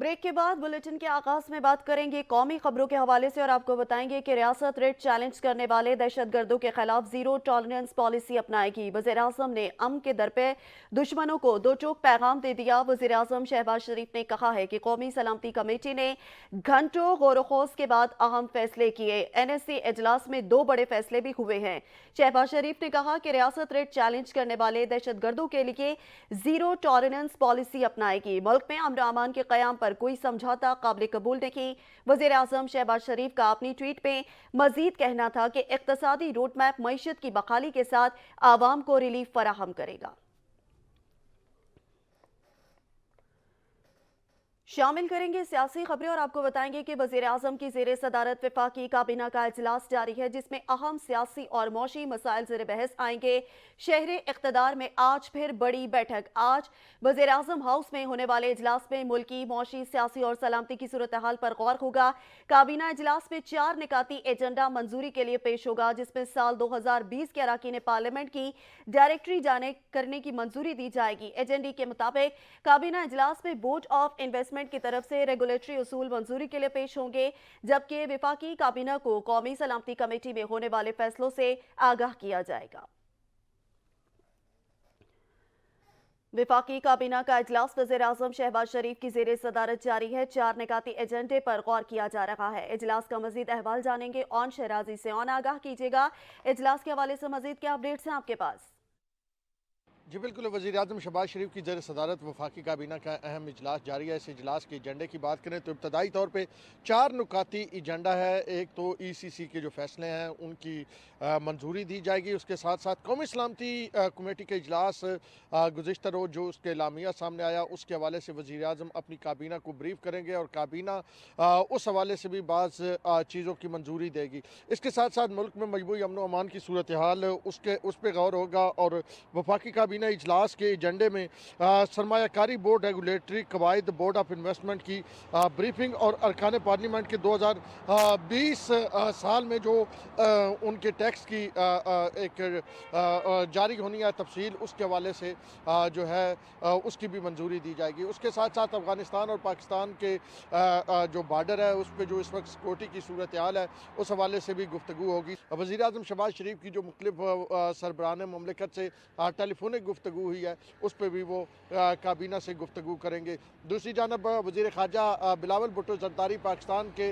Break के बाद bulletin के आगाज में बात करेंगे कौमी खबरों के हवाले से और आपको बताएंगे कि रियासत रेड चैलेंज करने वाले दहशतगर्दों के खिलाफ जीरो टॉलरेंस पॉलिसी अपनाएगी। वज़ीर-ए-आज़म ने अमन के दर पे दुश्मनों को दो टोक पैगाम दे दिया। वज़ीर-ए-आज़म शहबाज शरीफ ने कहा है कि कौमी सलामती कमेटी ने घंटों गौर-व-खोज के बाद अहम फैसले किए। NSC इजलास में दो बड़े फैसले भी हुए हैं। शहबाज शरीफ ने कहा कि रियासत रेड चैलेंज करने वाले दहशतगर्दों के लिए जीरो टॉलरेंस पॉलिसी अपनाएगी। मुल्क में अमन अमान के कयाम पर कोई समझौता काबिल कबूल नहीं। वज़ीर-ए-आज़म शहबाज शरीफ का अपनी ट्वीट में मजीद कहना था कि इक्तसादी रोड मैप मईशत की बहाली के साथ आवाम को रिलीफ फराहम करेगा। शामिल करेंगे सियासी खबरें और आपको बताएंगे कि वज़ीर-ए-आज़म की ज़ेरे सदारत वफाकी काबीना का इजलास जारी है, जिसमें अहम सियासी और मौशी मसाइल ज़ेरे बहस आएंगे। शहरे इक़्तिदार में आज फिर बड़ी बैठक। आज वज़ीर-ए-आज़म हाउस में होने वाले इजलास में मुल्की, मौशी, सियासी और सलामती की सूरत हाल पर गौर होगा। काबीना इजलास में 4 निकाती एजेंडा मंजूरी के लिए पेश होगा, जिसमें साल 2020 के अराकीन पार्लियामेंट की डायरेक्टरी जारी करने की मंजूरी दी जाएगी। एजेंडे के मुताबिक काबीना इजलास में बोर्ड ऑफ इन्वेस्टमेंट की तरफ से रेगुलेटरी उसूल मंजूरी के लिए पेश होंगे, जबकि विफाकी काबीना को कौमी सलामती कमेटी में होने वाले फैसलों से आगाह किया जाएगा। विफाकी काबीना का इजलास वज़ीर-ए-आज़म शहबाज शरीफ की ज़ेरे सदारत जारी है। 4 निकाती एजेंडे पर गौर किया जा रहा है। इजलास का मजीद अहवाल जानेंगे। ऑन शहराजी से ऑन आगाह कीजिएगा। इजलास के हवाले से मजीद क्या अपडेट्स हैं आपके पास? जी बिल्कुल, वज़ीर-ए-आज़म शहबाज शरीफ की ज़ेर सदारत वफाकी काबीना का अहम इजलास जारी है। इस इजलास के एजेंडे की बात करें तो इब्तदाई तौर पे 4 नुकाती एजेंडा है। एक तो ECC के जो फैसले हैं उनकी मंजूरी दी जाएगी। उसके साथ साथ कौमी सलामती कमेटी के इजलास गुज़िश्ता रोज़ जो उसके एलामिया सामने आया, उसके हवाले से वज़ीर-ए-आज़म अपनी काबीना को ब्रीफ करेंगे और काबीना उस हवाले से भी बाज़ चीज़ों की मंजूरी देगी। इसके साथ साथ मुल्क में मजमूई अमन व अमान की सूरत हाल उस पर गौर होगा और वफाकी काबीना इजलास के एजेंडे में सरमायाकारी बोर्ड, रेगुलेटरी कवायद, बोर्ड ऑफ इन्वेस्टमेंट की ब्रीफिंग और अरकान पार्लियामेंट के 2020 साल में जो उनके टैक्स की एक जारी होनी है तफसील, उसके हवाले से जो है उसकी भी मंजूरी दी जाएगी। उसके साथ साथ अफ़गानिस्तान और पाकिस्तान के जो बॉर्डर है उस पर जो इस वक्त सिक्योरिटी की सूरत हाल है उस हवाले से भी गुफ्तगू होगी। वज़ीर-ए-आज़म शहबाज शरीफ की जो मुख्तलिफ सरबराहान ममलिकत से टेलीफोनिक गुफ्तगू हुई है उस पर भी वो काबीना से गुफ्तगू करेंगे। दूसरी जानब वज़ीर ख़ारजा बिलावल भुट्टो ज़रदारी पाकिस्तान के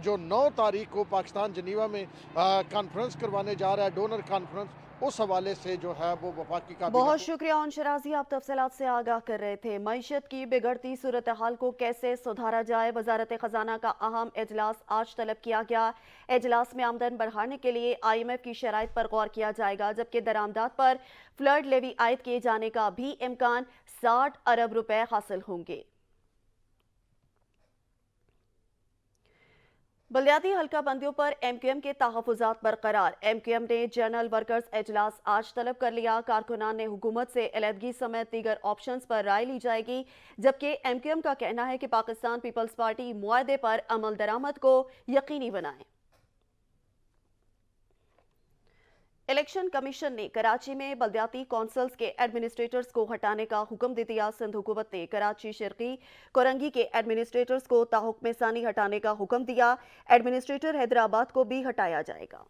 जो 9 तारीख को पाकिस्तान जनीवा में कॉन्फ्रेंस करवाने जा रहा है, डोनर कॉन्फ्रेंस, उस हवाले से जो है वो वफाकी काबीना। बहुत शुक्रिया ऑन शराजी, आप तफसीलात से आगाह कर रहे थे। मईशत की बिगड़ती सूरत हाल को कैसे सुधारा जाए, वजारत खजाना का अहम इजलास आज तलब किया गया। इजलास में आमदन बढ़ाने के लिए IMF की शराइत पर गौर किया जाएगा, जबकि दरामदात पर फ्लड लेवी आयद किए जाने का भी इम्कान। 60 अरब रुपए हासिल होंगे। बलदियाती हल्का बंदियों पर MQM के तहफ़्फ़ुज़ात बरकरार। MQM ने जनरल वर्कर्स इजलास आज तलब कर लिया। कारकुनान ने हुकूमत से अलहदगी समेत दीगर ऑप्शंस पर राय ली जाएगी, जबकि MQM का कहना है कि पाकिस्तान पीपल्स पार्टी मुआहदे पर अमल दरामद को यकीनी बनाए। इलेक्शन कमीशन ने कराची में बलदियाती कौंसल्स के एडमिनिस्ट्रेटर्स को हटाने का हुक्म दे दिया। सिंध हुकूमत ने कराची शर्की कोरंगी के एडमिनिस्ट्रेटर्स को ताहुक्म सानी हटाने का हुक्म दिया। एडमिनिस्ट्रेटर हैदराबाद को भी हटाया जाएगा।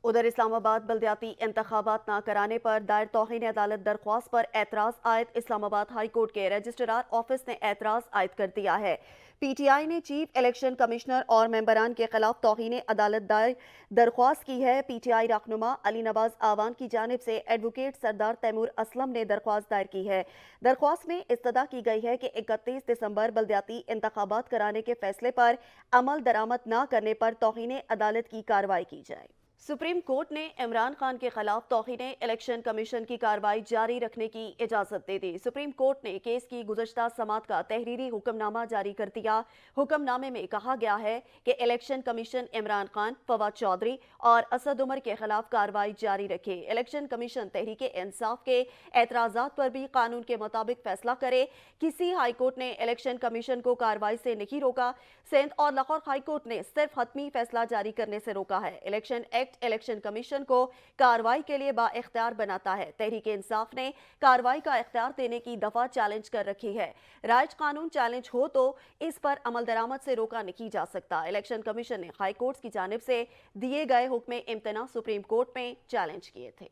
उधर इस्लामाबाद बलदियाती इंतखाबात न कराने पर दायर तौहीन अदालत दरख्वास्त पर एतराज़ आयद। इस्लामाबाद हाई कोर्ट के रजिस्ट्रार ऑफिस ने एतराज़ आयद कर दिया है। PTI ने चीफ इलेक्शन कमिश्नर और मेंबरान के खिलाफ तौहीन अदालत दायर दरख्वास्त की है। PTI रहनुमा अली नवाज आवान की जानिब से एडवोकेट सरदार तैमूर असलम ने दरख्वास्त दायर की है। दरख्वास्त में इस्तदा की गई है कि 31 दिसंबर बलदियाती इंतखाबात कराने के फैसले पर अमल दरामद न करने पर तौहीन अदालत की कार्रवाई की जाए। सुप्रीम कोर्ट ने इमरान खान के खिलाफ तौहीन इलेक्शन कमीशन की कार्रवाई जारी रखने की इजाजत दे दी। सुप्रीम कोर्ट ने केस की गुज़श्ता समात का तहरीरी हुक्मनामा जारी कर दिया। हुक्मनामे में कहा गया है कि इलेक्शन कमीशन इमरान खान, फवाद चौधरी और असद उमर के खिलाफ कार्रवाई जारी रखे। इलेक्शन कमीशन तहरीक इंसाफ के एतराज़ात पर भी कानून के मुताबिक फैसला करे। किसी हाई कोर्ट ने इलेक्शन कमीशन को कार्रवाई से नहीं रोका। सिंध और लाहौर हाई कोर्ट ने सिर्फ हतमी फैसला जारी करने से रोका है। Election act act election commission کو کارروائی کے لیے بااختیار بناتا ہے۔ تحریک انصاف نے کارروائی کا اختیار دینے کی دفعہ چیلنج کر رکھی ہے۔ رائج قانون چیلنج ہو تو اس پر عمل درآمد سے روکا نہیں جا سکتا۔ الیکشن کمیشن نے ہائی کورٹس کی جانب سے دیے گئے حکم امتناع سپریم کورٹ میں چیلنج کیے تھے۔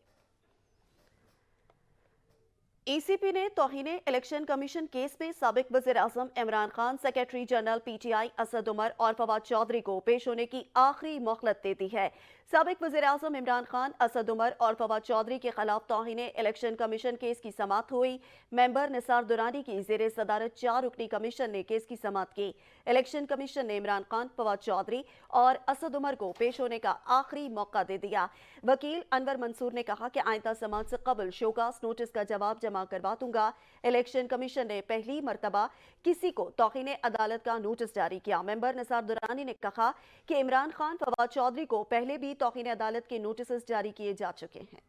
ای سی پی نے توہین الیکشن کمیشن کیس میں سابق وزیر اعظم Imran Khan, secretary general P T I Asad Umar اور فواد چودھری کو پیش ہونے کی آخری مہلت دے دی ہے۔ سابق وزیر اعظم عمران خان، اسد عمر اور فواد چودھری کے خلاف توہین الیکشن کمیشن کیس کی سماعت ہوئی۔ ممبر نثار درانی کی زیر صدارت 4 رکنی کمیشن نے کیس کی سماعت کی۔ الیکشن کمیشن نے عمران خان، فواد چودھری اور اسد عمر کو پیش ہونے کا آخری موقع دے دیا۔ وکیل انور منصور نے کہا کہ آئندہ سماعت سے قبل شوکاز نوٹس کا جواب جمع کروا دوں گا۔ الیکشن کمیشن نے پہلی مرتبہ کسی کو توہین عدالت کا نوٹس جاری کیا۔ ممبر نثار درانی نے کہا کہ عمران خان، فواد چودھری کو پہلے بھی توہین عدالت کے نوٹسز جاری کیے جا چکے ہیں۔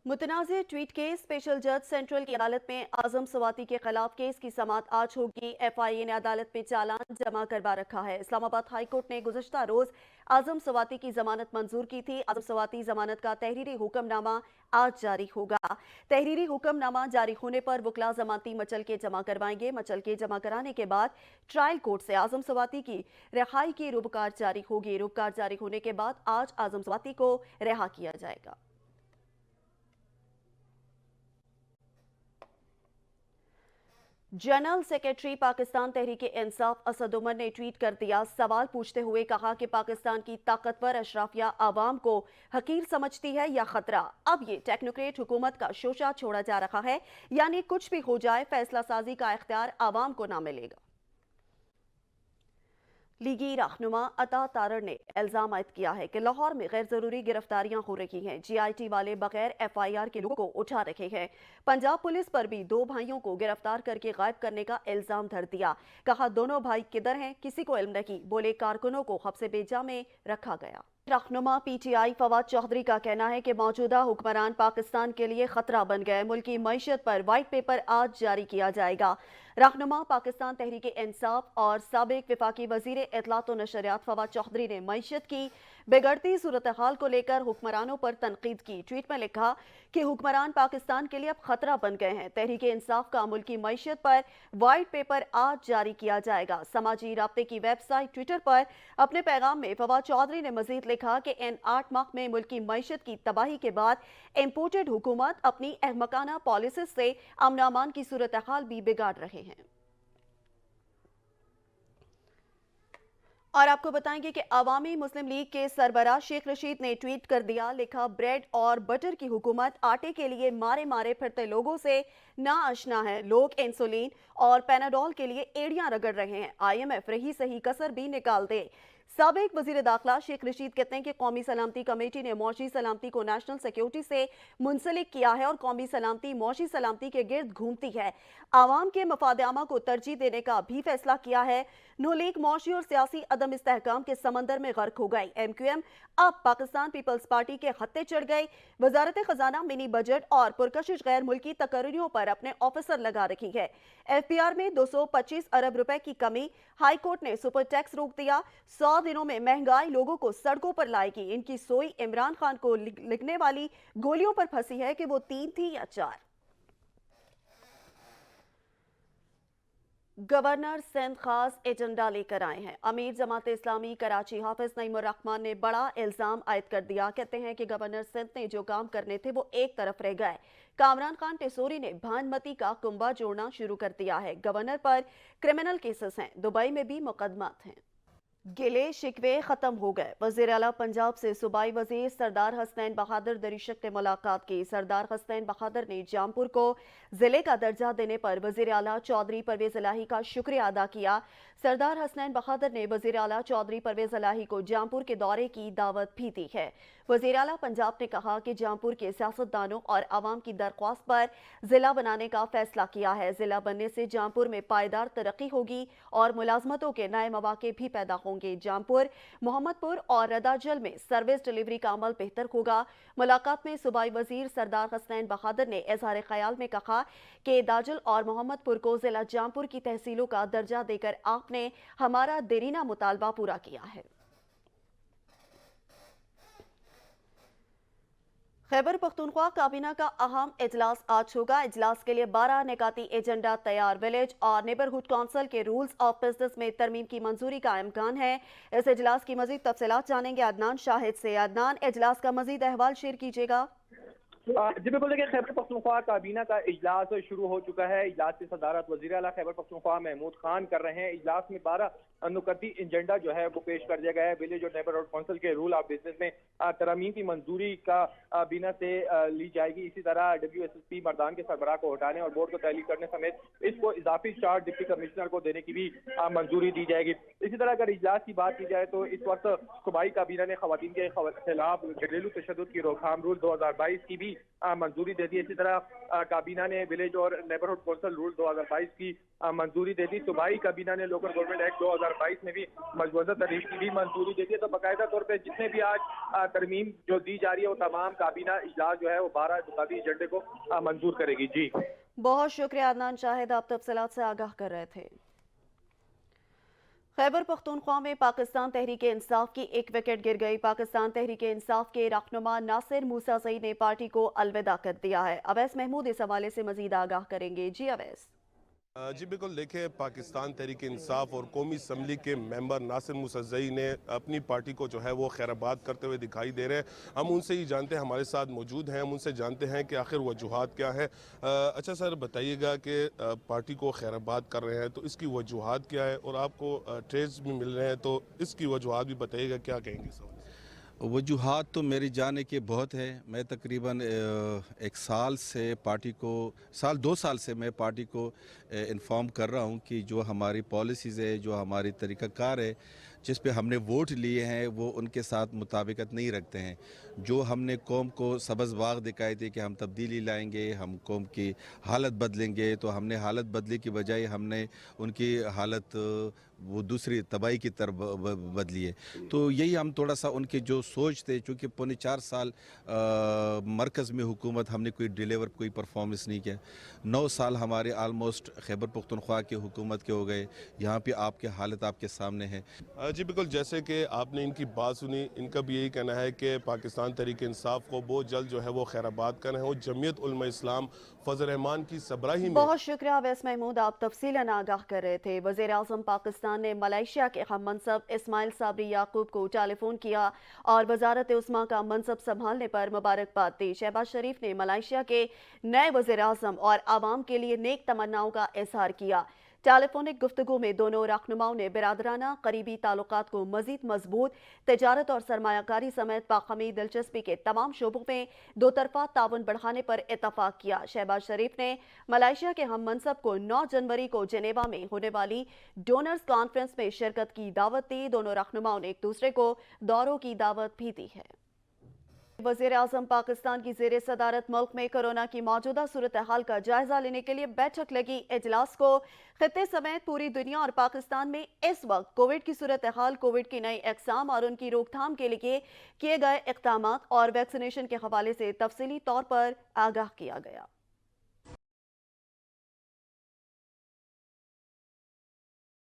متنازع ٹویٹ کے اسپیشل جج سینٹرل کی عدالت میں اعظم سواتی کے خلاف کیس کی سماعت آج ہوگی۔ ایف آئی اے نے عدالت میں چالان جمع کروا رکھا ہے۔ اسلام آباد ہائی کورٹ نے گزشتہ روز اعظم سواتی کی ضمانت منظور کی تھی۔ اعظم سواتی ضمانت کا تحریری حکم نامہ آج جاری ہوگا۔ تحریری حکم نامہ جاری ہونے پر وکلاء ضمانتی مچلکے جمع کروائیں گے۔ مچلکے جمع کرانے کے بعد ٹرائل کورٹ سے اعظم سواتی کی رہائی کی روبکار جاری ہوگی۔ روبکار جاری ہونے کے بعد آج اعظم سواتی کو رہا کیا جائے گا۔ جنرل سیکریٹری پاکستان تحریک انصاف اسد عمر نے ٹویٹ کر دیا، سوال پوچھتے ہوئے کہا کہ پاکستان کی طاقتور اشرافیہ عوام کو حقیر سمجھتی ہے یا خطرہ؟ اب یہ ٹیکنوکریٹ حکومت کا شوشہ چھوڑا جا رہا ہے، یعنی کچھ بھی ہو جائے فیصلہ سازی کا اختیار عوام کو نہ ملے گا۔ لیگی رہنما عطا تارڑ نے الزام عائد کیا ہے کہ لاہور میں غیر ضروری گرفتاریاں ہو رہی ہیں۔ جی آئی ٹی والے بغیر ایف آئی آر کے لوگوں کو اٹھا رکھے ہیں۔ پنجاب پولیس پر بھی 2 بھائیوں کو گرفتار کر کے غائب کرنے کا الزام دھر دیا۔ کہا دونوں بھائی کدھر ہیں کسی کو علم نہیں، بولے کارکنوں کو حبس بیجا میں رکھا گیا۔ رہنما P T I Fawad Chaudhry کا کہنا ہے کہ موجودہ حکمران پاکستان کے لیے خطرہ بن گئے۔ ملکی معیشت پر وائٹ پیپر آج جاری کیا جائے گا۔ رہنما پاکستان تحریک انصاف اور سابق وفاقی وزیر اطلاعات و نشریات فواد چودھری نے معیشت کی بگڑتی صورتحال کو لے کر حکمرانوں پر تنقید کی۔ ٹویٹ میں لکھا کہ حکمران پاکستان کے لیے اب خطرہ بن گئے ہیں۔ تحریک انصاف کا ملکی معیشت پر وائٹ پیپر آج جاری کیا جائے گا۔ سماجی رابطے کی ویب سائٹ ٹویٹر پر اپنے پیغام میں فواد چودھری نے مزید لکھا کہ ان 8 ماہ میں ملکی معیشت کی تباہی کے بعد امپورٹڈ حکومت اپنی احمقانہ پالیسیز سے امن و امان کی صورتحال بھی بگاڑ رہے ہیں۔ اور آپ کو بتائیں گے کہ عوامی مسلم لیگ کے سربراہ شیخ رشید نے ٹویٹ کر دیا، لکھا بریڈ اور بٹر کی حکومت آٹے کے لیے مارے مارے پھرتے لوگوں سے نا آشنا ہے۔ لوگ انسولین اور پیناڈول کے لیے ایڑیاں رگڑ رہے ہیں۔ آئی ایم ایف رہی صحیح کسر بھی نکال دے۔ سابق وزیر داخلہ شیخ رشید کہتے ہیں کہ قومی سلامتی کمیٹی نے معاشی سلامتی کو نیشنل سیکیورٹی سے منسلک کیا ہے اور قومی سلامتی معاشی سلامتی کے گرد گھومتی ہے۔ عوام کے مفاد عامہ کو ترجیح دینے کا بھی فیصلہ کیا ہے۔ نو لیگ معاشی اور سیاسی عدم استحکام کے سمندر میں غرق ہو گئی۔ ایم کیو ایم اب پاکستان پیپلز پارٹی کے خطے چڑھ گئی۔ وزارت خزانہ منی بجٹ اور پرکشش غیر ملکی تقرریوں پر اپنے آفیسر لگا رکھی ہے۔ ایف پی آر میں 225 ارب روپے کی کمی۔ ہائی کورٹ نے سپر ٹیکس روک دیا۔ 100 دنوں میں مہنگائی لوگوں کو سڑکوں پر لائے گی۔ ان کی سوئی عمران خان کو لگنے والی گولیوں پر پھنسی ہے کہ وہ 3 تھی یا 4۔ گورنر سندھ خاص ایجنڈا لے کر آئے ہیں۔ امیر جماعت اسلامی کراچی حافظ نعیم الرحمان نے بڑا الزام عائد کر دیا۔ کہتے ہیں کہ گورنر سندھ نے جو کام کرنے تھے وہ ایک طرف رہ گئے۔ کامران خان ٹیسوری نے بھانمتی کا کنبہ جوڑنا شروع کر دیا ہے۔ گورنر پر کرمنل کیسز ہیں، دبئی میں بھی مقدمات ہیں۔ گلے شکوے ختم ہو گئے۔ وزیر اعلیٰ پنجاب سے صوبائی وزیر سردار حسنین بہادر دریشک نے ملاقات کی۔ سردار حسنین بہادر نے جامپور کو ضلع کا درجہ دینے پر وزیر اعلیٰ چودھری پرویز الہی کا شکریہ ادا کیا۔ سردار حسنین بہادر نے وزیر اعلیٰ چودھری پرویز الہی کو جامپور کے دورے کی دعوت بھی دی ہے۔ وزیر اعلیٰ پنجاب نے کہا کہ جامپور کے سیاستدانوں اور عوام کی درخواست پر ضلع بنانے کا فیصلہ کیا ہے۔ ضلع بننے سے جامپور میں پائیدار ترقی ہوگی اور ملازمتوں کے نئے مواقع بھی پیدا ہوں گے۔ جامپور، محمد پور اور رداجل میں سروس ڈیلیوری کا عمل بہتر ہوگا۔ ملاقات میں صوبائی وزیر سردار حسنین بہادر نے اظہار خیال میں کہا کہ داجل اور محمد پور کو ضلع جامپور کی تحصیلوں کا درجہ دے کر آپ نے ہمارا دیرینہ مطالبہ پورا کیا ہے۔ खैबर पख्तूनख्वा काबीना का अहम इजलास आज होगा। इजलास के लिए 12 निकाती एजेंडा तैयार। विलेज और नेबरहुड काउंसिल के रूल्स ऑफ बिजनेस में तरमीम की मंजूरी का इम्कान है। इस इजलास की मजीद तफसीलात जानेंगे अदनान शाहिद से। अदनान, इजलास का मजीद अहवाल शेयर कीजिएगा। जी बिल्कुल, देखिए खैबर पख्तूनख्वा काबीना का इजलास शुरू हो चुका है। इजलास की सदारत वज़ीर आला खैबर पख्तूनख्वा महमूद खान कर रहे हैं। इजलास में 12 नुकती एजेंडा जो है वो पेश कर दिया गया है। विलेज और नेबरहुड काउंसिल के रूल ऑफ बिजनेस में तरमीम की मंजूरी का बीना से ली जाएगी। इसी तरह WSSP मर्दान के सरबराह को हटाने और बोर्ड को तहलील करने समेत इसको इजाफी चार्ज डिप्टी कमिश्नर को देने की भी मंजूरी दी जाएगी। इसी तरह अगर इजलास की बात की जाए तो इस वक्त सूबाई काबीना ने खवातीन के खिलाफ घरेलू तशद्दुद की रोकथाम रूल 2022 की भी मंजूरी दे दी। इसी तरह काबीना ने विलेज और नेबरहुड काउंसिल रूल 2022 की मंजूरी दे दी। सूबाई काबीना ने लोकल गवर्नमेंट एक्ट 2022 में भी मजबूजा तरीफ की भी मंजूरी दे दी है। तो बाकायदा तौर पर जितने भी आज तरमीम जो दी जा रही है वो तमाम काबीना इजलास जो है वो 12 मुताबिक एजेंडे को मंजूर करेगी। जी बहुत शुक्रिया अदनान शाहिद, आप तफसीलात से आगाह कर रहे थे। खैबर पख्तूनख्वा में पाकिस्तान तहरीक इंसाफ की एक विकेट गिर गई। पाकिस्तान तहरीक इंसाफ के रहनुमा नासिर मूसाज़ई ने पार्टी को अलविदा कर दिया है। अवैस महमूद इस हवाले से मजीद आगाह करेंगे। जी अवैस। जी बिल्कुल, देखिए पाकिस्तान तहरीक इंसाफ और कौमी असम्बली के मेंबर नासिर मूसाज़ई ने अपनी पार्टी को जो है वो खैराबाद करते हुए दिखाई दे रहे हैं। हम उनसे ही जानते हैं, हमारे साथ मौजूद हैं, हम उनसे जानते हैं कि आखिर वजूहात क्या है। अच्छा सर, बताइएगा कि पार्टी को खैराबाद कर रहे हैं तो इसकी वजूहात क्या है, और आपको ट्रेस भी मिल रहे हैं तो इसकी वजूहात भी बताइएगा, क्या कहेंगे सर? वजूहात तो मेरी जाने के बहुत है। मैं तकरीबन एक साल से पार्टी को 2 साल से मैं पार्टी को इन्फॉर्म कर रहा हूँ कि जो हमारी पॉलिसीज़ है, जो हमारी तरीक़ाकार है, जिस पे हमने वोट लिए हैं वो उनके साथ मुताबिकत नहीं रखते हैं। जो हमने कौम को सबज़ बाग दिखाए थे कि हम तब्दीली लाएंगे, हम कौम की हालत बदलेंगे, तो हमने हालत बदले की बजाय हमने उनकी हालत वो दूसरी तबाही की तरफ बदली है। तो यही हम थोड़ा सा उनके जो सोच थे, चूँकि पौने 4 साल मरकज़ में हुकूमत हमने कोई परफॉर्मेंस नहीं किया। 9 साल हमारे आलमोस्ट खैबर पख्तूनख्वा की हुकूमत के हो गए। यहाँ पे आपके हालत आपके सामने है। जी बिल्कुल, जैसे कि आपने इनकी बात सुनी, इनका भी यही कहना है कि पाकिस्तान तहरीक इंसाफ को बहुत जल्द जो है वो खैराबाद कर रहे हैं। और जमीयत उलमा इस्लाम फजल रहमान की सबराही में। बहुत शुक्रिया अवैस महमूद, आप तफसीलन आगाह कर रहे थे। वज़ीर आज़म पाकिस्तान ने मलेशिया के हम मनसब इस्माइल साबरी याकूब को टेलीफोन किया और वजारत उस्मा का मनसब संभालने पर मुबारकबाद दी। शहबाज शरीफ ने मलेशिया के नए वज़ीर आज़म और आवाम के लिए नेक तमन्नाओं का इजहार किया। टेलीफोनिक गुफ्तगू में दोनों रहनुमाओं ने बिरादराना करीबी ताल्लुकात को मजीद मजबूत, तजारत और सरमायाकारी समेत बाखमी दिलचस्पी के तमाम शोबों में दो तरफा ताउन बढ़ाने पर इतफाक किया। शहबाज शरीफ ने मलेशिया के हम मनसब को 9 जनवरी को जेनेवा में होने वाली डोनर्स कॉन्फ्रेंस में शिरकत की दावत दी। दोनों रहनुमाओं ने एक दूसरे को दौरों की दावत भी दी है। वज़ीर आज़म पाकिस्तान की ज़ेरे सदारत मुल्क में कोरोना की मौजूदा सूरत हाल का जायजा लेने के लिए बैठक लगी। इजलास को खित्ते समेत पूरी दुनिया और पाकिस्तान में इस वक्त कोविड की सूरत हाल, कोविड की नई अक़साम और उनकी रोकथाम के लिए किए गए इक़दामात और वैक्सीनेशन के हवाले से तफसीली तौर पर आगाह किया गया।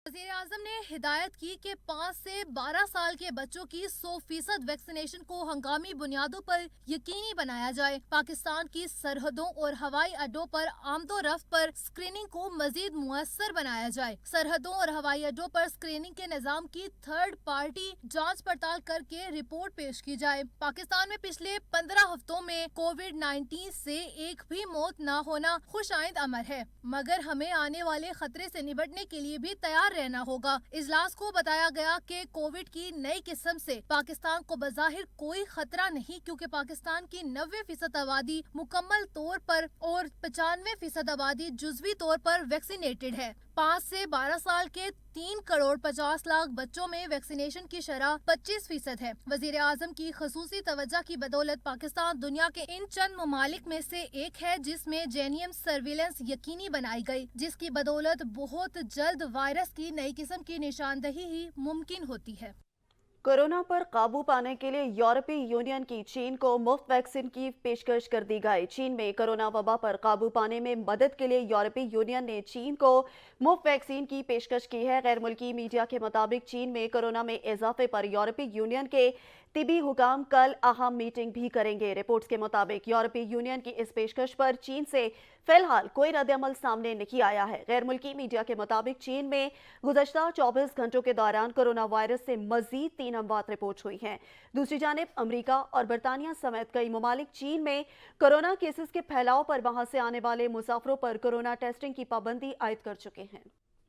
वज़ीर आज़म ने हिदायत की कि 5 से 12 साल के बच्चों की 100% वैक्सीनेशन को हंगामी बुनियादों पर यकीनी बनाया जाए। पाकिस्तान की सरहदों और हवाई अड्डों पर आमदोरफ्त पर स्क्रीनिंग को मजीद मुअस्सर बनाया जाए। सरहदों और हवाई अड्डों पर स्क्रीनिंग के निज़ाम की थर्ड पार्टी जांच पड़ताल करके रिपोर्ट पेश की जाए। पाकिस्तान में पिछले 15 हफ्तों में कोविड-19 से एक भी मौत न होना खुशाइंद अमर है, मगर हमें आने वाले खतरे से निपटने के लिए भी तैयार रहना होगा। इजलास को बताया गया कि कोविड की नई किस्म से पाकिस्तान को बज़ाहिर कोई खतरा नहीं, क्योंकि पाकिस्तान की 90% आबादी मुकम्मल तौर पर और 95% आबादी जुज़वी तौर पर वैक्सीनेटेड है। 5 से 12 साल के 3 करोड़ 50 लाख बच्चों में वैक्सीनेशन की शरह 25% है। वज़ीर आज़म की खसूसी तवज्जो की बदौलत पाकिस्तान दुनिया के इन चंद ममालिक में से एक है जिसमें जेनियम सर्विलेंस यकीनी बनाई गई, जिसकी बदौलत बहुत जल्द वायरस की नई किस्म की निशानदही ही मुमकिन होती है। कोरोना पर काबू पाने के लिए यूरोपीय यूनियन की चीन को मुफ्त वैक्सीन की पेशकश कर दी गई। चीन में कोरोना वबा पर काबू पाने में मदद के लिए यूरोपीय यूनियन ने चीन को मुफ्त वैक्सीन की पेशकश की है। गैर मुल्की मीडिया के मुताबिक चीन में कोरोना में इजाफे पर यूरोपीय यूनियन के तिबी हुकाम कल अहम मीटिंग भी करेंगे। रिपोर्ट्स के मुताबिक यूरोपीय यूनियन की इस पेशकश पर चीन से फिलहाल कोई रद्द-ए-अमल सामने नहीं आया है। गैर मुल्की मीडिया के मुताबिक चीन में गुज़श्ता 24 घंटों के दौरान कोरोना वायरस से मजीद 3 अमवात रिपोर्ट हुई हैं। दूसरी जानिब अमरीका और बरतानिया समेत कई ममालिक चीन में कोरोना केसेस के फैलाव पर वहां से आने वाले मुसाफिरों पर कोरोना टेस्टिंग की पाबंदी आयद कर चुके हैं।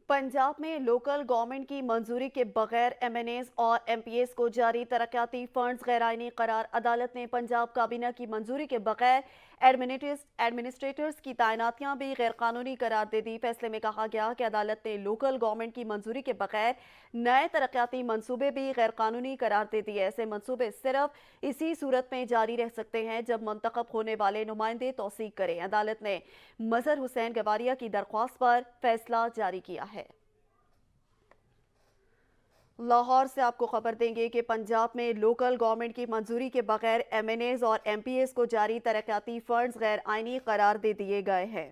पंजाब में लोकल गवर्नमेंट की मंजूरी के बगैर एमएनएस और एमपीएस को जारी तरक्याती फंड्स गैर आईनी करार। अदालत ने पंजाब काबीना की मंजूरी के बगैर एडमिनिस्ट्रेटर्स की तैनातियां भी गैर कानूनी करार दे दी। फैसले में कहा गया कि अदालत ने लोकल गवर्नमेंट की मंजूरी के बगैर नए तरक्याती मंसूबे भी गैर कानूनी करार दे दिए। ऐसे मंसूबे सिर्फ इसी सूरत में जारी रह सकते हैं जब मुंतखब होने वाले नुमाइंदे तौसीक करें। अदालत ने मजहर हुसैन गवारिया की दरख्वास्त पर फैसला जारी किया है। लाहौर से आपको खबर देंगे कि पंजाब में लोकल गवर्नमेंट की मंजूरी के बगैर एमएनएस और एमपीएस को जारी तरक्याती फंड्स गैर आईनी करार दे दिए गए हैं।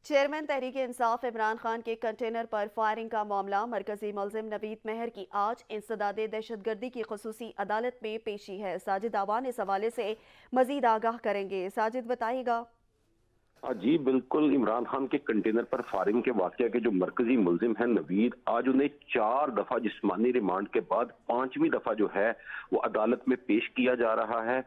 चेयरमैन तहरीक इंसाफ इमरान खान के कंटेनर पर फायरिंग का मामला। मरकजी मुलजिम नवीद मेहर की आज इंसदादे दहशतगर्दी की खुसूसी अदालत में पेशी है। साजिद आवान इस हवाले से मजीद आगाह करेंगे। साजिद बताइएगा। जी बिल्कुल, इमरान खान के कंटेनर पर फायरिंग के वाकये के जो मरकजी मुलजिम है नवीद, आज उन्हें 4 दफा जिस्मानी रिमांड के बाद 5वीं दफा जो है वो अदालत में पेश किया जा रहा है।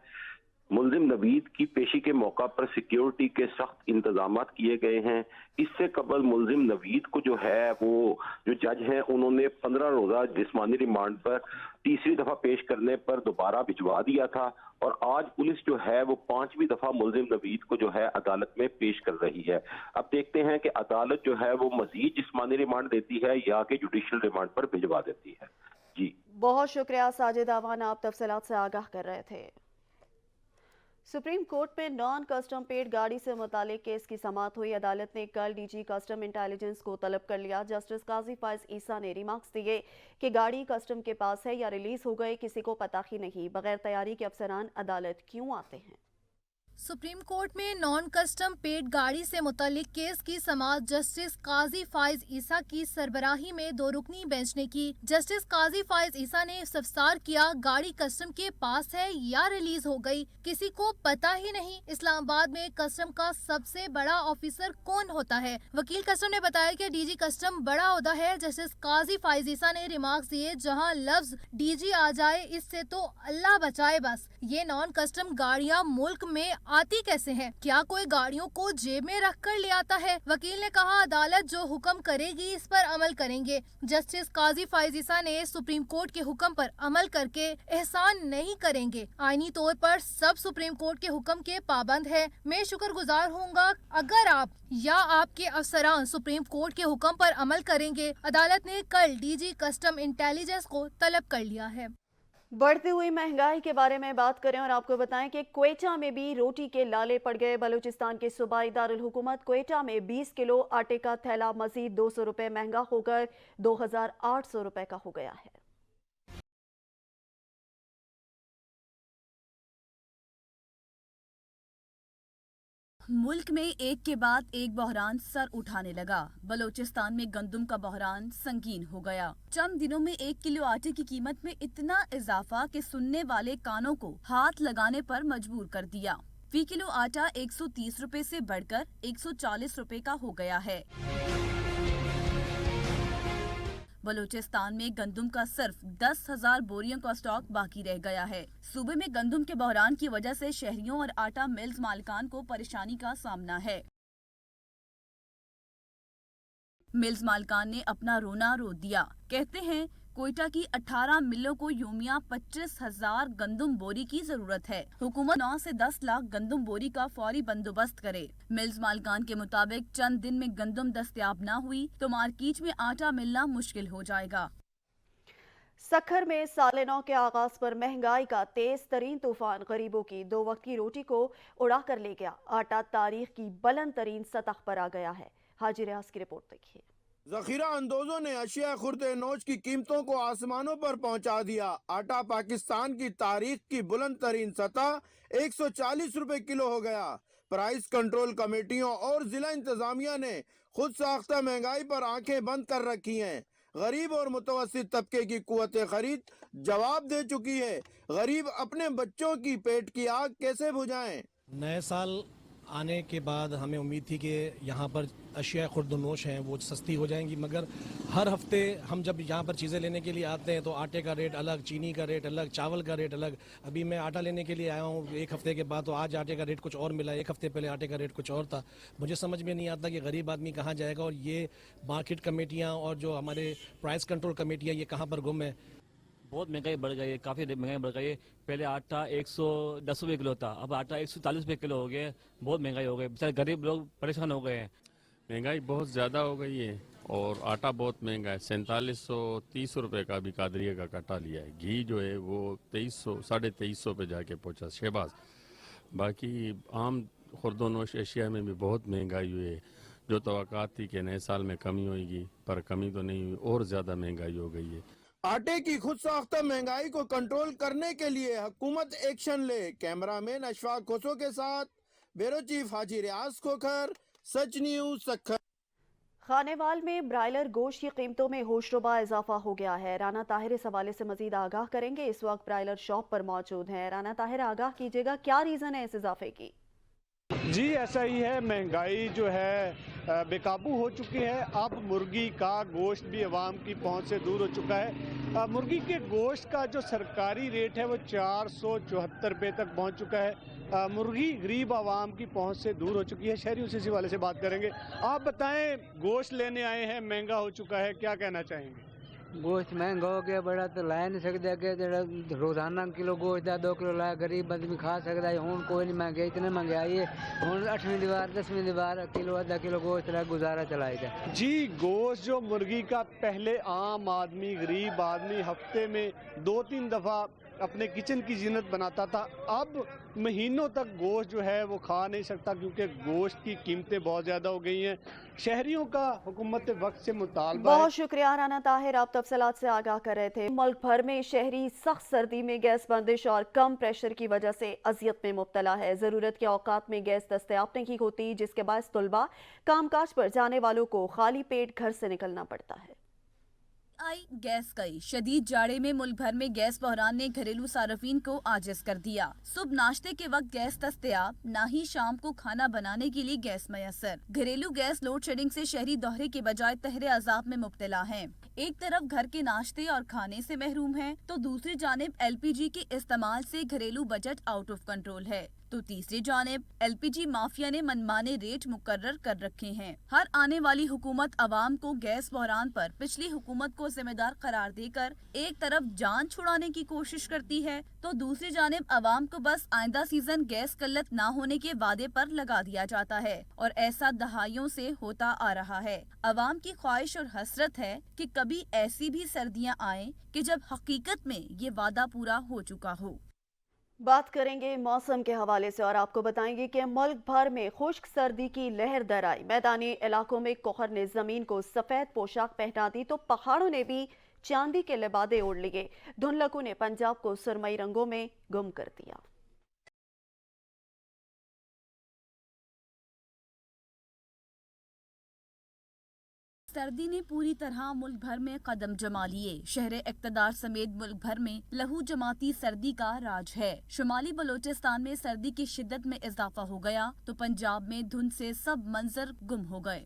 मुलजिम नवीद की पेशी के मौका पर सिक्योरिटी के सख्त इंतजाम किए गए हैं। इससे कबल मुलजिम नवीद को जो है वो जो जज हैं उन्होंने 15 रोजा जिस्मानी रिमांड पर तीसरी दफा पेश करने पर दोबारा भिजवा दिया था और आज पुलिस जो है वो 5वीं दफा मुलजिम नवीद को जो है अदालत में पेश कर रही है। अब देखते हैं कि अदालत जो है वो मजीद जिस्मानी रिमांड देती है या कि जुडिशियल रिमांड पर भिजवा देती है। जी बहुत शुक्रिया साजिद आवान, आप तफसीलात से आगाह कर रहे थे। सुप्रीम कोर्ट में नॉन कस्टम पेड गाड़ी से मुतालिक केस की समाअत हुई। अदालत ने कल डीजी कस्टम इंटेलिजेंस को तलब कर लिया। जस्टिस काजी फाइज ईसा ने रिमार्क्स दिए कि गाड़ी कस्टम के पास है या रिलीज हो गई किसी को पता ही नहीं। बगैर तैयारी के अफसरान अदालत क्यों आते हैं? सुप्रीम कोर्ट में नॉन कस्टम पेड गाड़ी से मुतालिक केस की समाअत जस्टिस काजी फाइज ईसा की सरबराही में 2 रुकनी बेंच ने की। जस्टिस काजी फाइज ईसा ने इस्तफसार किया, गाड़ी कस्टम के पास है या रिलीज हो गई किसी को पता ही नहीं। इस्लामाबाद में कस्टम का सबसे बड़ा ऑफिसर कौन होता है? वकील कस्टम ने बताया कि डीजी कस्टम बड़ा ओहदा है। जस्टिस काजी फाइज ईसा ने रिमार्क्स दिए, जहां लफ्ज डीजी आ जाए इससे तो अल्लाह बचाए बस। ये नॉन कस्टम गाड़ियां मुल्क में आती कैसे हैं? क्या कोई गाड़ियों को जेब में रख कर ले आता है? वकील ने कहा, अदालत जो हुक्म करेगी इस पर अमल करेंगे। जस्टिस काजी फाइजीसा ने सुप्रीम कोर्ट के हुक्म पर अमल करके एहसान नहीं करेंगे। आईनी तौर पर सब सुप्रीम कोर्ट के हुक्म के पाबंद है। मैं शुक्रगुजार होऊंगा अगर आप या आपके अफसरान सुप्रीम कोर्ट के हुक्म पर अमल करेंगे। अदालत ने कल डीजी कस्टम इंटेलिजेंस को तलब कर लिया है। बढ़ती हुई महंगाई के बारे में बात करें और आपको बताएं कि क्वेटा में भी रोटी के लाले पड़ गए। बलूचिस्तान के सूबाई दारुल हुकूमत क्वेटा में 20 किलो आटे का थैला मजीद 200 रुपए महंगा होकर 2800 रुपए का हो गया है। मुल्क में एक के बाद एक बहरान सर उठाने लगा। बलोचिस्तान में गंदम का बहरान संगीन हो गया। चंद दिनों में 1 किलो आटे की कीमत में इतना इजाफा कि सुनने वाले कानों को हाथ लगाने पर मजबूर कर दिया। फी किलो आटा 130 रुपए से बढ़कर 140 रुपए का हो गया है। बलूचिस्तान में गंदम का सिर्फ 10,000 बोरियों का स्टॉक बाकी रह गया है। सूबे में गंदम के बहरान की वजह से शहरियों और आटा मिल्स मालिकान को परेशानी का सामना है। मिल्स मालिकान ने अपना रोना रो दिया। कहते हैं कोयटा की 18 मिलों को योमिया 25,000 गंदम बोरी की जरूरत है। हुकूमत 9 से 10 लाख गंदम बोरी का फौरी बंदोबस्त करे। मिल्स मालिकान के मुताबिक चंद दिन में गंदम दस्तयाब न हुई तो मार्केट में आटा मिलना मुश्किल हो जाएगा। सखर में साल नौ के आगाज पर महंगाई का तेज तरीन तूफान गरीबों की 2 वक्त की रोटी को उड़ा कर ले गया। आटा तारीख की बुलंद तरीन सतह पर आ गया है। हाजी रियाज की रिपोर्ट देखिए। ذخیرہ اندوزوں نے اشیاء خرد نوش کی قیمتوں کو آسمانوں پر پہنچا دیا۔ آٹا پاکستان کی تاریخ کی بلند ترین سطح 140 روپے کلو ہو گیا۔ پرائس کنٹرول کمیٹیوں اور ضلع انتظامیہ نے خود ساختہ مہنگائی پر آنکھیں بند کر رکھی ہیں۔ غریب اور متوسط طبقے کی قوت خرید جواب دے چکی ہے۔ غریب اپنے بچوں کی پیٹ کی آگ کیسے بجھائیں؟ نئے سال آنے کے بعد ہمیں امید تھی کہ یہاں پر اشیاء خرد و نوش ہیں وہ سستی ہو جائیں گی، مگر ہر ہفتے ہم جب یہاں پر چیزیں لینے کے لیے آتے ہیں تو آٹے کا ریٹ الگ، چینی کا ریٹ الگ، چاول کا ریٹ الگ۔ ابھی میں آٹا لینے کے لیے آیا ہوں ایک ہفتے کے بعد، تو آج آٹے کا ریٹ کچھ اور ملا، ایک ہفتے پہلے آٹے کا ریٹ کچھ اور تھا۔ مجھے سمجھ میں نہیں آتا کہ غریب آدمی کہاں جائے گا، اور یہ مارکیٹ کمیٹیاں اور جو ہمارے پرائس کنٹرول کمیٹیاں یہ کہاں پر گم ہیں۔ بہت مہنگائی بڑھ گئی ہے، کافی مہنگائی بڑھ گئی ہے۔ پہلے آٹا 110 روپے کلو تھا، اب آٹا 140 روپے کلو ہو گیا ہے۔ بہت مہنگائی ہو گئی، بیچارے غریب لوگ پریشان ہو گئے ہیں۔ مہنگائی بہت زیادہ ہو گئی ہے اور آٹا بہت مہنگا ہے۔ 4730 روپے کا بھی قادریہ کا کٹا لیا ہے۔ گھی جو ہے وہ 2300 پہ جا کے پہنچا شہباز۔ باقی عام خرد و نوش اشیاء میں بھی بہت مہنگائی ہوئی ہے۔ جو توقعات تھی کہ نئے سال میں کمی ہوئے گی، پر کمی تو نہیں ہوئی، اور زیادہ مہنگائی ہو گئی ہے۔ آٹے کی خود ساختہ مہنگائی کو کنٹرول کرنے کے لیے حکومت ایکشن لے۔ کیمرہ مین اشفاق کھوسو کے ساتھ بیورو چیف حاجی ریاض کھوکھر، سچ نیوز سکھر۔ خانے وال میں برائلر گوشت کی قیمتوں میں ہوش ربا اضافہ ہو گیا ہے۔ رانا طاہر اس حوالے سے مزید آگاہ کریں گے۔ اس وقت برائلر شاپ پر موجود ہیں۔ رانا طاہر، آگاہ کیجیے گا، کیا ریزن ہے اس اضافے کی؟ جی ایسا ہی ہے، مہنگائی جو ہے بے قابو ہو چکی ہے۔ اب مرغی کا گوشت بھی عوام کی پہنچ سے دور ہو چکا ہے۔ مرغی کے گوشت کا جو سرکاری ریٹ ہے وہ 474 روپے تک پہنچ چکا ہے۔ مرغی غریب عوام کی پہنچ سے دور ہو چکی ہے۔ شہریوں سے اسی والے سے بات کریں گے۔ آپ بتائیں، گوشت لینے آئے ہیں، مہنگا ہو چکا ہے، کیا کہنا چاہیں گے؟ گوشت مہنگا ہو گیا بڑا، تو لا نہیں سکتے کہ روزانہ کلو گوشت 2 کلو لایا غریب آدمی کھا سکتا ہے۔ ہوں کوئی نہیں مہنگائی، اتنے مہنگائی ہے، ہوں 8ویں دیوار 10ویں دیوار کلو 1/2 کلو گوشت لا گزارا چلائے گا۔ جی گوشت جو مرغی کا پہلے عام آدمی، غریب آدمی ہفتے میں 2-3 دفعہ اپنے کچن کی زینت بناتا تھا، اب مہینوں تک گوشت جو ہے وہ کھا نہیں سکتا، کیونکہ گوشت کی قیمتیں بہت زیادہ ہو گئی ہیں۔ شہریوں کا حکومت وقت سے مطالبہ ہے۔ بہت شکریہ رانا طاہر، آپ تفصیلات سے آگاہ کر رہے تھے۔ ملک بھر میں شہری سخت سردی میں گیس بندش اور کم پریشر کی وجہ سے اذیت میں مبتلا ہے۔ ضرورت کے اوقات میں گیس دستیاب نہیں ہوتی، جس کے باعث طلباء، کام کاج پر جانے والوں کو خالی پیٹ گھر سے نکلنا پڑتا ہے۔ آئی گیس کئی شدید جاڑے میں ملک بھر میں گیس بحران نے گھریلو صارفین کو عاجز کر دیا۔ صبح ناشتے کے وقت گیس دستیاب، نہ ہی شام کو کھانا بنانے کے لیے گیس میسر۔ گھریلو گیس لوڈ شیڈنگ سے شہری دوہرے کے بجائے تہر عذاب میں مبتلا ہیں۔ ایک طرف گھر کے ناشتے اور کھانے سے محروم ہیں، تو دوسری جانب LPG کے استعمال سے گھریلو بجٹ آؤٹ آف کنٹرول ہے، تو تیسری جانب LPG مافیا نے منمانے ریٹ مقرر کر رکھے ہیں۔ ہر آنے والی حکومت عوام کو گیس بحران پر پچھلی حکومت کو ذمہ دار قرار دے کر ایک طرف جان چھڑانے کی کوشش کرتی ہے، تو دوسری جانب عوام کو بس آئندہ سیزن گیس قلت نہ ہونے کے وعدے پر لگا دیا جاتا ہے، اور ایسا دہائیوں سے ہوتا آ رہا ہے۔ عوام کی خواہش اور حسرت ہے کہ کبھی ایسی بھی سردیاں آئیں کہ جب حقیقت میں یہ وعدہ پورا ہو چکا ہو۔ بات کریں گے موسم کے حوالے سے اور آپ کو بتائیں گے کہ ملک بھر میں خشک سردی کی لہر در آئی۔ میدانی علاقوں میں کوہر نے زمین کو سفید پوشاک پہنا دی، تو پہاڑوں نے بھی چاندی کے لبادے اوڑھ لیے۔ دھندلکوں نے پنجاب کو سرمئی رنگوں میں گم کر دیا۔ سردی نے پوری طرح ملک بھر میں قدم جما لیے۔ شہر اقتدار سمیت ملک بھر میں لہو جماتی سردی کا راج ہے۔ شمالی بلوچستان میں سردی کی شدت میں اضافہ ہو گیا، تو پنجاب میں دھند سے سب منظر گم ہو گئے۔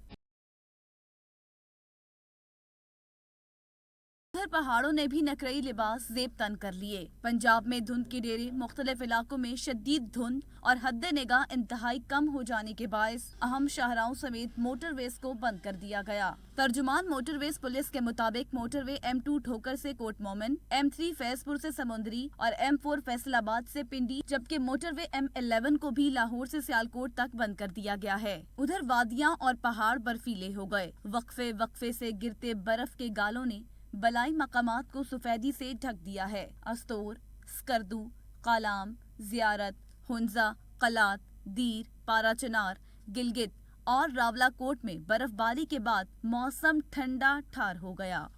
ادھر پہاڑوں نے بھی نقرئی لباس زیب تن کر لیے۔ پنجاب میں دھند کے ڈیرے، مختلف علاقوں میں شدید دھند اور حد نگاہ انتہائی کم ہو جانے کے باعث اہم شاہراہوں سمیت موٹر ویز کو بند کر دیا گیا۔ ترجمان موٹر ویز پولیس کے مطابق موٹر وے M2 ٹھوکر سے کوٹ مومن، M3 فیض پور سے سمندری اور M4 فیصل آباد سے پنڈی، جبکہ موٹر وے M11 کو بھی لاہور سے سیالکوٹ تک بند کر دیا گیا ہے۔ ادھر وادیاں اور پہاڑ برفیلے ہو گئے۔ وقفے سے گرتے برف کے گالوں نے بلائی مقامات کو سفیدی سے ڈھک دیا ہے۔ استور، سکردو، قالام، زیارت، ہنزا، قلات، دیر، پارا چنار، گلگت، और रावलाकोट में बर्फबारी के बाद मौसम ठंडा ठार हो गया।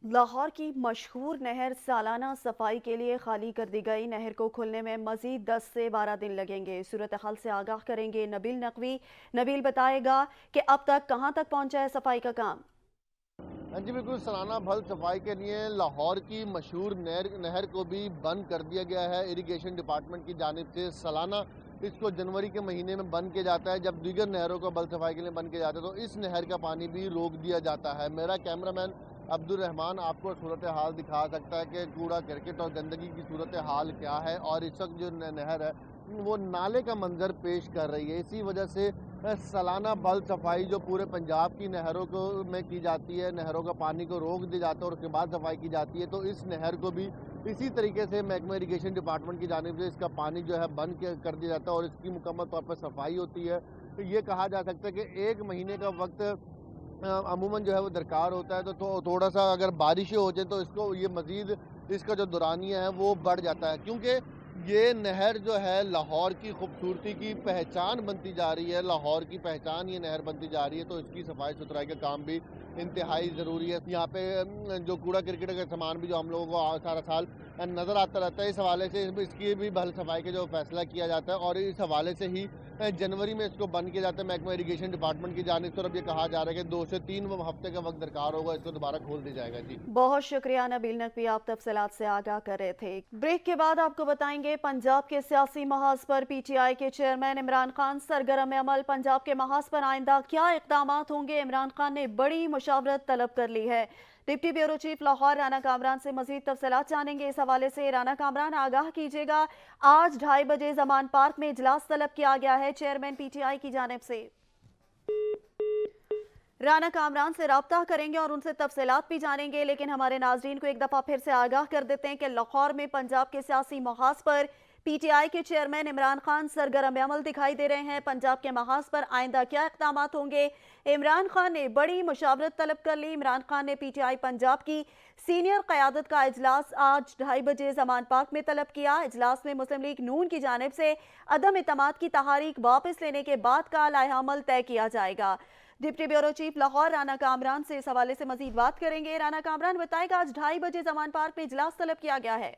लाहौर की मशहूर नहर सालाना सफाई के लिए खाली कर दी गई। नहर को खुलने में मजीद 10 से 12 दिन लगेंगे। सूरत हाल से आगाह करेंगे नबील नकवी। नबील बताएगा कि अब तक कहां तक पहुंचा है सफाई का काम। जी बिल्कुल, सालाना भल सफाई के लिए लाहौर की मशहूर नहर को भी बंद कर दिया गया है इरिगेशन डिपार्टमेंट की जानिब से। सालाना इसको जनवरी के महीने में बंद किया जाता है, जब दीगर नहरों को बल सफाई के लिए बंद किया जाता है, तो इस नहर का पानी भी रोक दिया जाता है। मेरा कैमरामैन अब्दुल रहमान आपको सूरत हाल दिखा सकता है कि कूड़ा करकट और गंदगी की सूरत हाल क्या है। और इस वक्त जो नहर है वो नाले का मंजर पेश कर रही है। इसी वजह से सालाना बल सफाई जो पूरे पंजाब की नहरों को में की जाती है, नहरों का पानी को रोक दिया जाता है और उसके बाद सफाई की जाती है, तो इस नहर को भी इसी तरीके से महकमा इरिगेशन डिपार्टमेंट की जानिब से इसका पानी जो है बंद कर दिया जाता है और इसकी मुकम्मल तौर पर सफाई होती है। तो ये कहा जा सकता है कि 1 महीने का वक्त अमूमन जो है वो दरकार होता है, तो थोड़ा सा अगर बारिशें हो जाए तो इसको ये मज़ीद इसका जो दौरानिया है वो बढ़ जाता है, क्योंकि ये नहर जो है लाहौर की खूबसूरती की पहचान बनती जा रही है। लाहौर की पहचान ये नहर बनती जा रही है, तो इसकी सफाई सुथराई का काम भी इंतहाई ज़रूरी है। यहाँ पे जो कूड़ा क्रिकेट का सामान भी जो हम लोगों को सारा साल नज़र आता रहता है, इस हवाले से इसकी भी बहल सफाई का जो फैसला किया जाता है और इस हवाले से ही जनवरी में इसको बंद किया जाता है महकमा इरिगेशन डिपार्टमेंट की जानिब से। और अब ये कहा जा रहा है कि 2 से 3 हफ्ते का वक्त दरकार होगा, इसको दोबारा खोल दिया जाएगा। जी बहुत शुक्रिया नबील नकवी, आप तफसीलात से आगाह कर रहे थे। ब्रेक के बाद आपको बताएंगे पंजाब के सियासी महाज पर पीटीआई के चेयरमैन इमरान खान सरगर्म अमल। पंजाब के महाज पर आइंदा क्या इक़दामात होंगे, इमरान खान ने बड़ी मुशावरत तलब कर ली है। Deputy bureau chief Lahore Rana Kamran से मजीद तफसीलात जानेंगे। इस हवाले से राना कामरान आगाह कीजिएगा, आज 2:30 बजे जमान पार्क में इजलास तलब किया गया है चेयरमैन पीटीआई की जानिब से। राना कामरान से रब्ता करेंगे और उनसे तफसीलात भी जानेंगे, लेकिन हमारे नाजरीन को एक दफ़ा फिर से आगाह कर देते हैं कि लाहौर में पंजाब के सियासी महाज पर पीटीआई के चेयरमैन इमरान खान सरगर्म अमल दिखाई दे रहे हैं। पंजाब के महाज पर आइंदा क्या इक़दामात होंगे, इमरान खान ने बड़ी मुशावरत तलब कर ली। इमरान खान ने पीटीआई पंजाब की सीनियर क़यादत का इजलास आज 2:30 बजे जमान पार्क में तलब किया। इजलास में मुस्लिम लीग नून की जानिब से अदम इत्तेमाद की तहारीक वापस लेने के बाद का लाया अमल तय किया जाएगा। Deputy bureau chief Lahore Rana Kamran से इस हवाले से मजीद बात करेंगे। राना कामरान बताएगा, आज 2:30 बजे जमान पार्क में इजलास तलब किया गया है।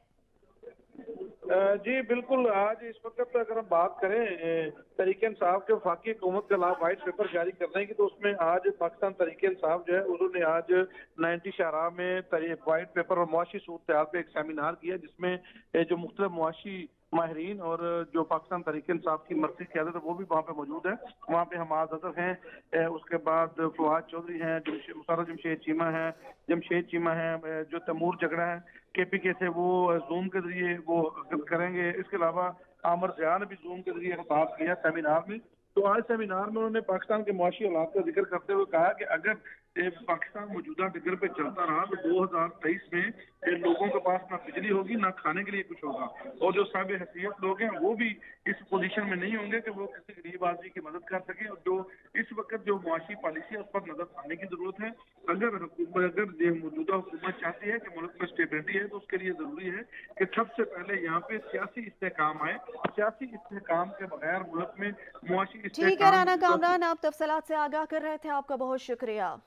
जी बिल्कुल, आज इस वक्त अगर हम बात करें तहरीक इंसाफ के वफाकी हुकूमत के खिलाफ वाइट पेपर जारी करने की, तो उसमें आज पाकिस्तान तहरीक इंसाफ जो है उन्होंने आज 90 शाहरा में वाइट पेपर और मुआशी सूरत हाल पे एक सेमिनार किया, जिसमें जो मुख्तलिफ मुआशी माहिरीन और जो पाकिस्तान तहरीक इंसाफ की मरकज़ी क़यादत है वो भी वहाँ पे मौजूद है। वहाँ पे हमाद अदर हैं, उसके बाद फवाद चौधरी हैं, मुशर्रफ जमशेद चीमा है, जो तैमूर झगड़ा है KPK से वो जूम के जरिए वो करेंगे। इसके अलावा आमर ज़िया ने भी जूम के जरिए खिताब किया सेमिनार में। तो आज सेमिनार में उन्होंने पाकिस्तान के मुआशी हालात का जिक्र करते हुए कहा कि अगर पाकिस्तान मौजूदा डिगर पे चलता रहा तो 2023 में लोगों के पास ना बिजली होगी ना खाने के लिए कुछ होगा, और जो साहिब हैसियत लोग हैं वो भी इस पोजीशन में नहीं होंगे कि वो किसी गरीब आदमी की मदद कर सके। और जो इस वक्त जो मुआशी पॉलिसी है उस पर नजर आने की जरूरत है। अगर मौजूदा हुकूमत चाहती है कि मुल्क में स्टेबिलिटी है, तो उसके लिए जरूरी है कि सबसे पहले यहाँ पे सियासी इस्तेहकाम आए। सियासी इस्तेहकाम के बगैर मुल्क में मुआशी ठीक है राना कामरान, आप तफसीलात से आगाह कर रहे थे, आपका बहुत शुक्रिया।